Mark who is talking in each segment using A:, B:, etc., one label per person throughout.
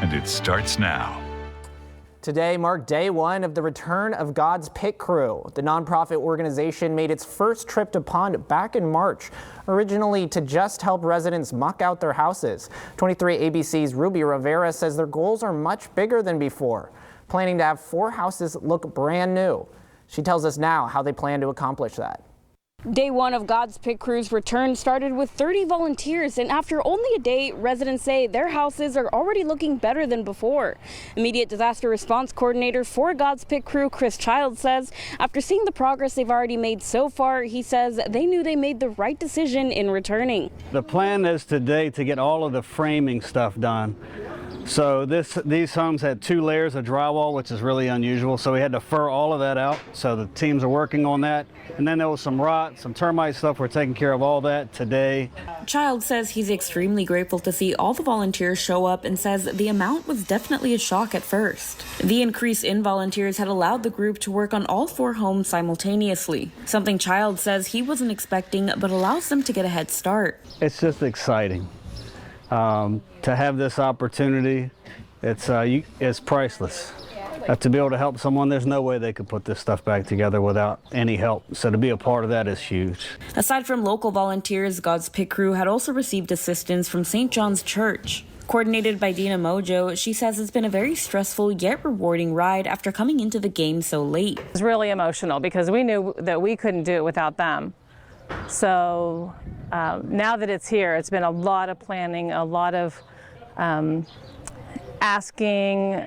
A: and it starts now.
B: Today marked day one of the return of God's Pit Crew. The nonprofit organization made its first trip to Pond back in March, originally to just help residents muck out their houses. 23 ABC's Ruby Rivera says their goals are much bigger than before, planning to have 4 houses look brand new. She tells us now how they plan to accomplish that.
C: Day one of God's Pit Crew's return started with 30 volunteers, and after only a day, residents say their houses are already looking better than before. Immediate disaster response coordinator for God's Pit Crew, Chris Child, says after seeing the progress they've already made so far, he says they knew they made the right decision in returning.
D: The plan is today to get all of the framing stuff done. So these homes had 2 layers of drywall, which is really unusual. So we had to fur all of that out. So the teams are working on that. And then there was some rot, some termite stuff. We're taking care of all that today.
E: Child says he's extremely grateful to see all the volunteers show up and says the amount was definitely a shock at first. The increase in volunteers had allowed the group to work on all 4 homes simultaneously, something Child says he wasn't expecting but allows them to get a head start.
D: It's just exciting. To have this opportunity, it's priceless. To be able to help someone, there's no way they could put this stuff back together without any help. So to be a part of that is huge.
E: Aside from local volunteers, God's Pit Crew had also received assistance from St. John's Church. Coordinated by Dina Mojo, she says it's been a very stressful yet rewarding ride after coming into the game so late.
F: It was really emotional because we knew that we couldn't do it without them. So now that it's here, it's been a lot of planning, a lot of asking,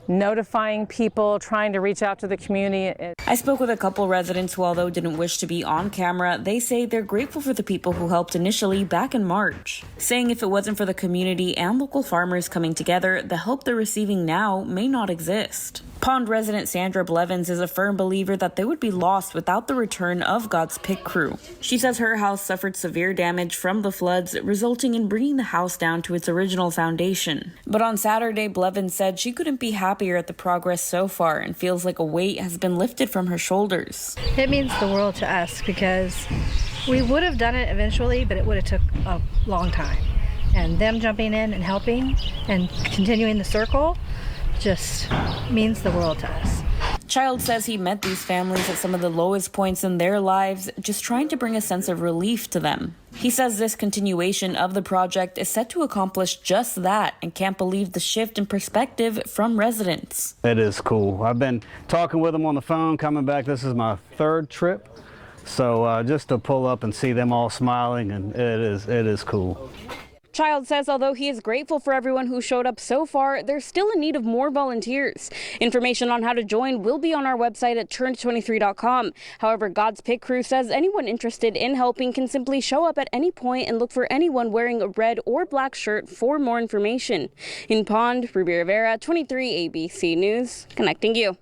F: notifying people, trying to reach out to the community.
E: I spoke with a couple residents who, although didn't wish to be on camera, they say they're grateful for the people who helped initially back in March, saying if it wasn't for the community and local farmers coming together, the help they're receiving now may not exist. Pond resident Sandra Blevins is a firm believer that they would be lost without the return of God's Pit Crew. She says her house suffered severe damage from the floods, resulting in bringing the house down to its original foundation. But on Saturday, Blevins said she couldn't be happier at the progress so far and feels like a weight has been lifted from her shoulders.
G: It means the world to us because we would have done it eventually, but it would have took a long time. And them jumping in and helping and continuing the circle just means the world to us.
E: Child says he met these families at some of the lowest points in their lives, just trying to bring a sense of relief to them. He says this continuation of the project is set to accomplish just that and can't believe the shift in perspective from residents.
D: It is cool. I've been talking with them on the phone, coming back. This is my 3rd trip. So just to pull up and see them all smiling, and it is cool.
C: Child says although he is grateful for everyone who showed up so far, they're still in need of more volunteers. Information on how to join will be on our website at turn23.com. However, God's Pit Crew says anyone interested in helping can simply show up at any point and look for anyone wearing a red or black shirt for more information. In Pond, Ruby Rivera, 23 ABC News, connecting you.